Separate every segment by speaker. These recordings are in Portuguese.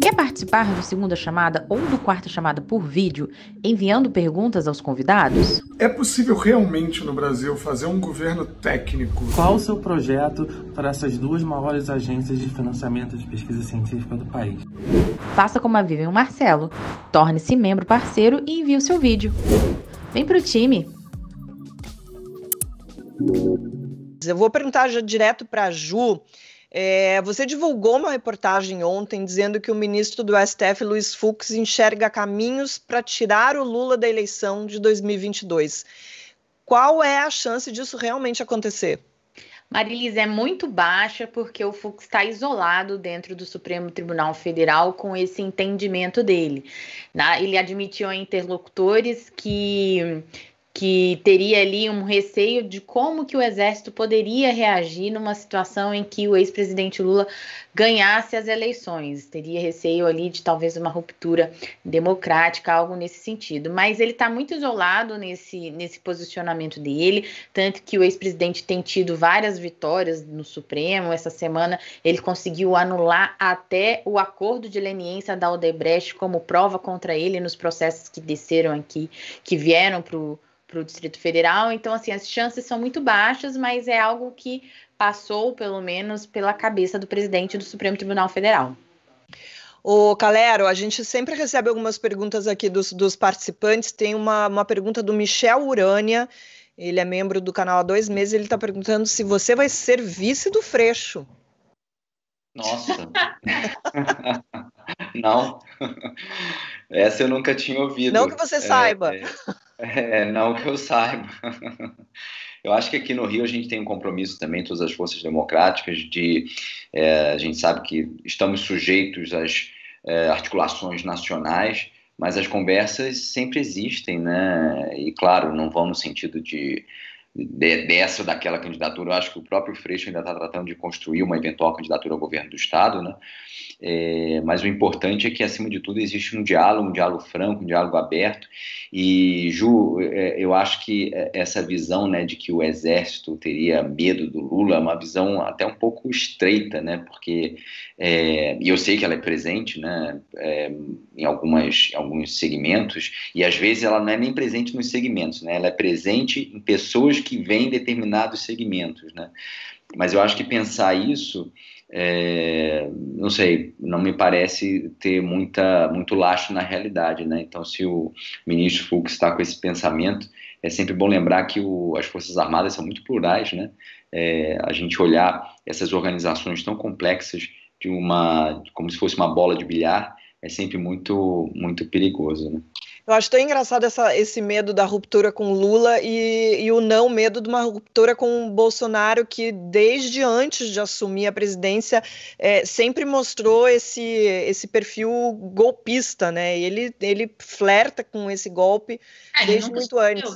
Speaker 1: Quer participar do segunda chamada ou do quarta chamada por vídeo, enviando perguntas aos convidados?
Speaker 2: É possível realmente no Brasil fazer um governo técnico?
Speaker 3: Qual o seu projeto para essas duas maiores agências de financiamento de pesquisa científica do país?
Speaker 1: Faça como a Vivian e o Marcelo. Torne-se membro parceiro e envie o seu vídeo. Vem pro time!
Speaker 4: Eu vou perguntar já direto para a Ju. Você divulgou uma reportagem ontem dizendo que o ministro do STF, Luiz Fux, enxerga caminhos para tirar o Lula da eleição de 2022. Qual é a chance disso realmente acontecer?
Speaker 5: Marilis, é muito baixa porque o Fux está isolado dentro do Supremo Tribunal Federal com esse entendimento dele. Ele admitiu a interlocutores que teria ali um receio de como que o Exército poderia reagir numa situação em que o ex-presidente Lula ganhasse as eleições. Teria receio ali de talvez uma ruptura democrática, algo nesse sentido. Mas ele está muito isolado nesse posicionamento dele, tanto que o ex-presidente tem tido várias vitórias no Supremo. Essa semana ele conseguiu anular até o acordo de leniência da Odebrecht como prova contra ele nos processos que desceram aqui, que vieram para o Distrito Federal. Então, assim, as chances são muito baixas, mas é algo que passou, pelo menos, pela cabeça do presidente do Supremo Tribunal Federal.
Speaker 4: Ô, Calero, a gente sempre recebe algumas perguntas aqui dos participantes. Tem uma pergunta do Michel Urânia, ele é membro do canal há 2 meses, ele está perguntando se você vai ser vice do Freixo.
Speaker 6: Nossa! Não, essa eu nunca tinha ouvido.
Speaker 4: Não que você saiba.
Speaker 6: Não que eu saiba. Eu acho que aqui no Rio a gente tem um compromisso também, todas as forças democráticas, a gente sabe que estamos sujeitos às articulações nacionais, mas as conversas sempre existem, né? E claro, não vão no sentido dessa ou daquela candidatura. Eu acho que o próprio Freixo ainda está tratando de construir uma eventual candidatura ao governo do Estado, né? Mas o importante é que, acima de tudo, existe um diálogo franco, um diálogo aberto. E, Ju, eu acho que essa visão, né, de que o Exército teria medo do Lula é uma visão até um pouco estreita, né? Porque, e eu sei que ela é presente, né, em alguns segmentos, e às vezes ela não é nem presente nos segmentos, né? Ela é presente em pessoas que vêm em determinados segmentos, né? Mas eu acho que pensar isso, não sei, não me parece ter muito lastro na realidade, né? Então, se o ministro Fux está com esse pensamento, é sempre bom lembrar que as Forças Armadas são muito plurais, né? A gente olhar essas organizações tão complexas como se fosse uma bola de bilhar, é sempre muito, muito perigoso, né?
Speaker 4: Eu acho tão engraçado esse medo da ruptura com Lula e o não medo de uma ruptura com o Bolsonaro, que desde antes de assumir a presidência sempre mostrou esse perfil golpista, né? Ele flerta com esse golpe desde muito antes.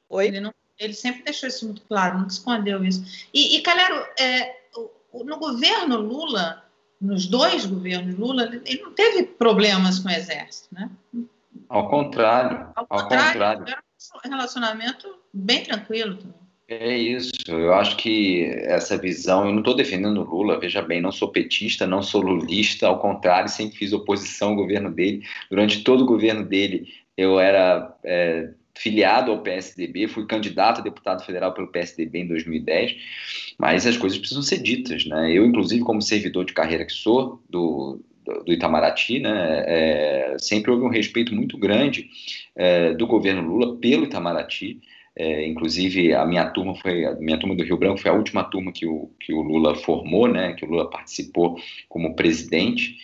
Speaker 7: Oi? Ele sempre deixou isso muito claro, nunca escondeu isso. E Calero, no governo Lula, nos 2 governos Lula, ele não teve problemas com o Exército, né?
Speaker 6: Ao contrário.
Speaker 7: Era um relacionamento bem tranquilo também.
Speaker 6: É isso, eu acho que essa visão, eu não estou defendendo o Lula, veja bem, não sou petista, não sou lulista, ao contrário, sempre fiz oposição ao governo dele. Durante todo o governo dele, eu era filiado ao PSDB, fui candidato a deputado federal pelo PSDB em 2010, mas as coisas precisam ser ditas, né? Eu, inclusive, como servidor de carreira que sou, do Itamaraty, né, sempre houve um respeito muito grande do governo Lula pelo Itamaraty. Inclusive a minha turma do Rio Branco foi a última turma que o Lula formou, né, que o Lula participou como presidente,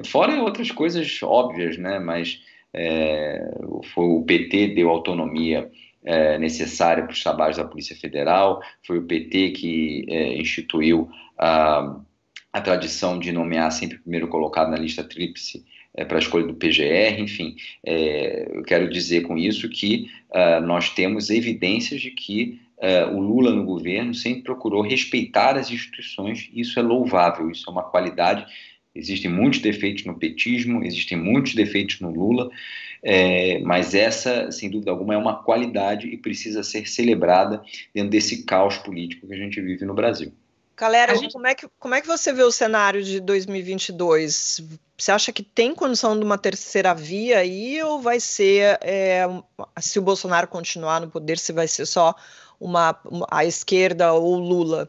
Speaker 6: fora outras coisas óbvias, né, mas o PT deu autonomia necessária para os trabalhos da Polícia Federal, foi o PT que instituiu a tradição de nomear sempre o primeiro colocado na lista tríplice para a escolha do PGR, enfim. Eu quero dizer com isso que nós temos evidências de que o Lula no governo sempre procurou respeitar as instituições, e isso é louvável, isso é uma qualidade. Existem muitos defeitos no petismo, existem muitos defeitos no Lula, mas essa, sem dúvida alguma, é uma qualidade e precisa ser celebrada dentro desse caos político que a gente vive no Brasil.
Speaker 4: Galera, como é que você vê o cenário de 2022? Você acha que tem condição de uma terceira via aí, ou vai ser, se o Bolsonaro continuar no poder, se vai ser só a esquerda ou Lula?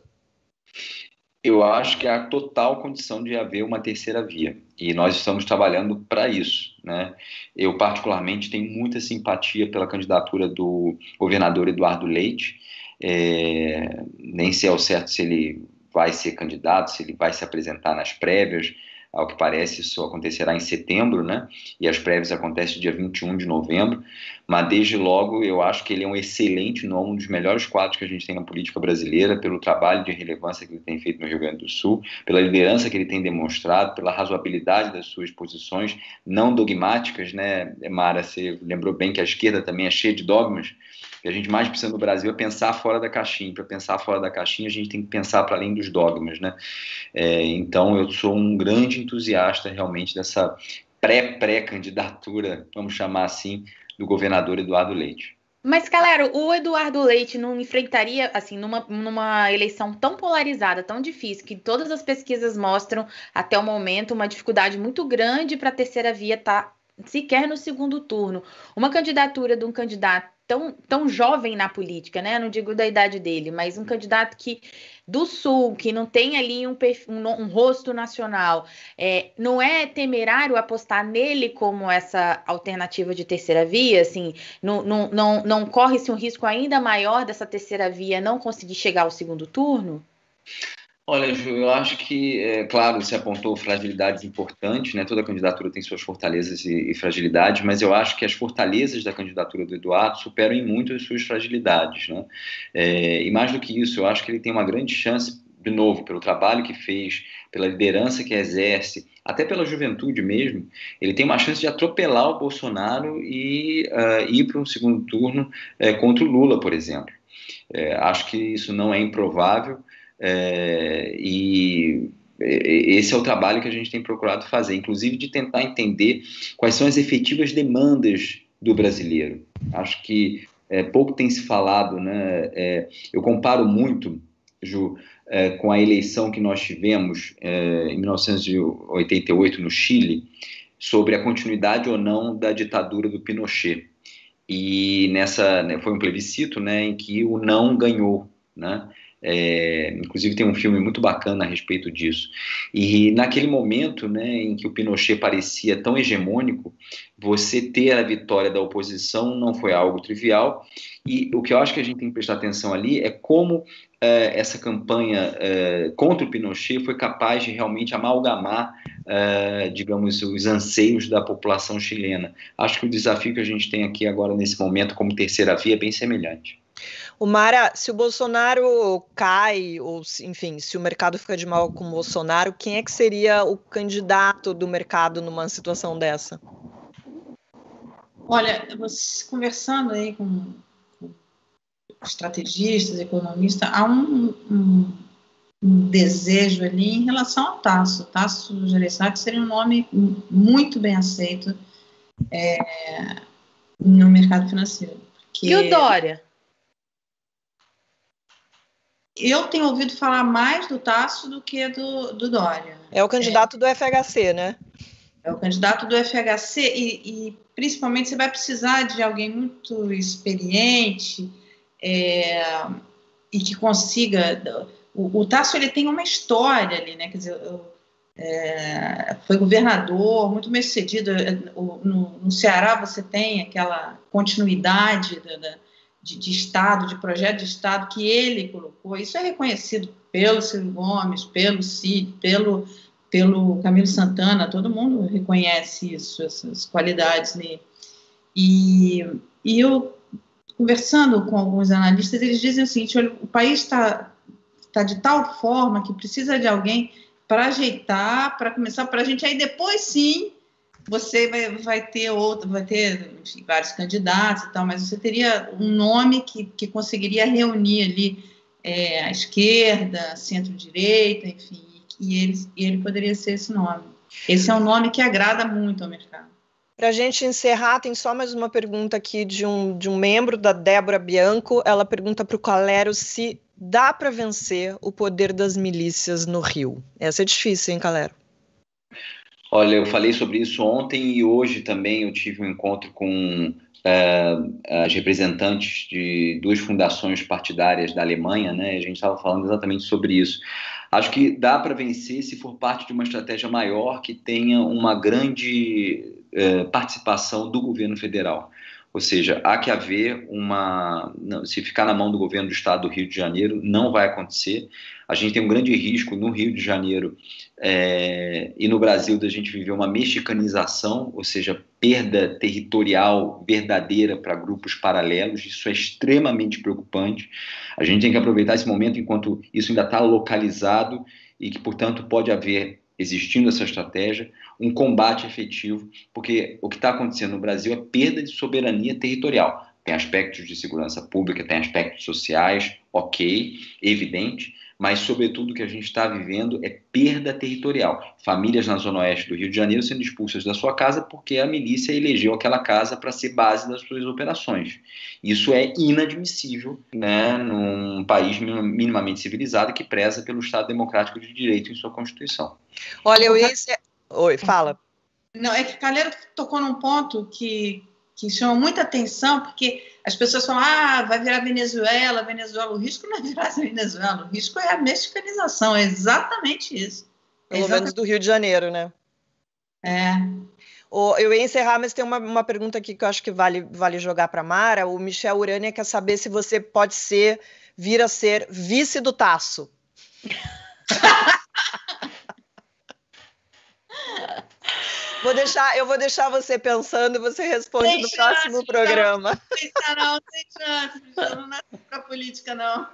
Speaker 6: Eu acho que há total condição de haver uma terceira via, e nós estamos trabalhando para isso, né? Eu, particularmente, tenho muita simpatia pela candidatura do governador Eduardo Leite. Nem sei ao certo se ele vai ser candidato, se ele vai se apresentar nas prévias. Ao que parece, isso acontecerá em setembro, né? E as prévias acontecem dia 21 de novembro. Mas, desde logo, eu acho que ele é um excelente nome, um dos melhores quadros que a gente tem na política brasileira, pelo trabalho de relevância que ele tem feito no Rio Grande do Sul, pela liderança que ele tem demonstrado, pela razoabilidade das suas posições, não dogmáticas, né, Mara? Você lembrou bem que a esquerda também é cheia de dogmas. O que a gente mais precisa no Brasil é pensar fora da caixinha. Para pensar fora da caixinha, a gente tem que pensar para além dos dogmas, né? Então, eu sou um grande entusiasta, realmente, dessa pré-candidatura, vamos chamar assim, do governador Eduardo Leite.
Speaker 5: Mas, galera, o Eduardo Leite não enfrentaria, assim, numa eleição tão polarizada, tão difícil, que todas as pesquisas mostram, até o momento, uma dificuldade muito grande para a terceira via estar sequer no segundo turno. Uma candidatura de um candidato tão jovem na política, né? Não digo da idade dele, mas um candidato do Sul, que não tem ali um rosto nacional. Não é temerário apostar nele como essa alternativa de terceira via? Assim, não corre-se um risco ainda maior dessa terceira via não conseguir chegar ao segundo turno?
Speaker 6: Olha, Ju, eu acho que, claro, você apontou fragilidades importantes, né? Toda candidatura tem suas fortalezas e fragilidades, mas eu acho que as fortalezas da candidatura do Eduardo superam em muito as suas fragilidades, né? E mais do que isso, eu acho que ele tem uma grande chance, de novo, pelo trabalho que fez, pela liderança que exerce, até pela juventude mesmo, ele tem uma chance de atropelar o Bolsonaro e ir para um segundo turno contra o Lula, por exemplo. Acho que isso não é improvável. E esse é o trabalho que a gente tem procurado fazer, inclusive de tentar entender quais são as efetivas demandas do brasileiro. Acho que pouco tem se falado, né? Eu comparo muito, Ju, com a eleição que nós tivemos em 1988 no Chile, sobre a continuidade ou não da ditadura do Pinochet. E foi um plebiscito, né, em que o não ganhou, né? Inclusive tem um filme muito bacana a respeito disso. E naquele momento, né, em que o Pinochet parecia tão hegemônico, você ter a vitória da oposição não foi algo trivial. E o que eu acho que a gente tem que prestar atenção ali é como essa campanha contra o Pinochet foi capaz de realmente amalgamar, digamos, os anseios da população chilena. Acho que o desafio que a gente tem aqui agora nesse momento como terceira via é bem semelhante.
Speaker 4: Mara, se o Bolsonaro cai, ou enfim, se o mercado fica de mal com o Bolsonaro, quem é que seria o candidato do mercado numa situação dessa?
Speaker 7: Olha, conversando aí com estrategistas, economistas, há um desejo ali em relação ao Tasso. Tasso Gereissati seria um nome muito bem aceito no mercado financeiro.
Speaker 5: E o Dória?
Speaker 7: Eu tenho ouvido falar mais do Tasso do que do Dória.
Speaker 4: É o candidato do FHC, né?
Speaker 7: É o candidato do FHC e principalmente você vai precisar de alguém muito experiente e que consiga... O Tasso, ele tem uma história ali, né? Quer dizer, foi governador, muito bem sucedido. No Ceará você tem aquela continuidade de Estado, de projeto de Estado que ele colocou. Isso é reconhecido pelo Ciro Gomes, pelo Cid, pelo Camilo Santana, todo mundo reconhece isso, essas qualidades nele. E eu, conversando com alguns analistas, eles dizem o seguinte: olha, o país está de tal forma que precisa de alguém para ajeitar, para começar, para a gente, aí depois sim, você vai ter enfim, vários candidatos e tal, mas você teria um nome que conseguiria reunir ali a esquerda, centro-direita, enfim, e ele poderia ser esse nome. Esse é um nome que agrada muito ao mercado.
Speaker 4: Para a gente encerrar, tem só mais uma pergunta aqui de um membro, da Débora Bianco. Ela pergunta para o Calero se dá para vencer o poder das milícias no Rio. Essa é difícil, hein, Calero?
Speaker 6: Olha, eu falei sobre isso ontem e hoje também eu tive um encontro com as representantes de duas fundações partidárias da Alemanha, né? A gente estava falando exatamente sobre isso. Acho que dá para vencer se for parte de uma estratégia maior que tenha uma grande participação do governo federal. Ou seja, há que haver se ficar na mão do governo do estado do Rio de Janeiro, não vai acontecer. A gente tem um grande risco no Rio de Janeiro e no Brasil da gente viver uma mexicanização, ou seja, perda territorial verdadeira para grupos paralelos. Isso é extremamente preocupante. A gente tem que aproveitar esse momento enquanto isso ainda está localizado e que, portanto, pode haver, existindo essa estratégia, um combate efetivo, porque o que está acontecendo no Brasil é perda de soberania territorial. Tem aspectos de segurança pública, tem aspectos sociais, ok, evidente, mas, sobretudo, o que a gente está vivendo é perda territorial. Famílias na Zona Oeste do Rio de Janeiro sendo expulsas da sua casa porque a milícia elegeu aquela casa para ser base das suas operações. Isso é inadmissível, né, num país minimamente civilizado que preza pelo Estado Democrático de Direito em sua Constituição.
Speaker 4: Olha, eu ia... Oi, fala.
Speaker 7: Não, é que o Calero tocou num ponto que chama muita atenção, porque as pessoas falam, vai virar Venezuela. O risco não é virar Venezuela, o risco é a mexicanização, é exatamente isso.
Speaker 4: Pelo menos do Rio de Janeiro, né? Eu ia encerrar, mas tem uma pergunta aqui que eu acho que vale jogar para a Mara. O Michel Urânia quer saber se você pode vir a ser vice do Tasso. Eu vou deixar você pensando e você responde no próximo programa.
Speaker 7: Não tem chance, eu não nasci pra política, não.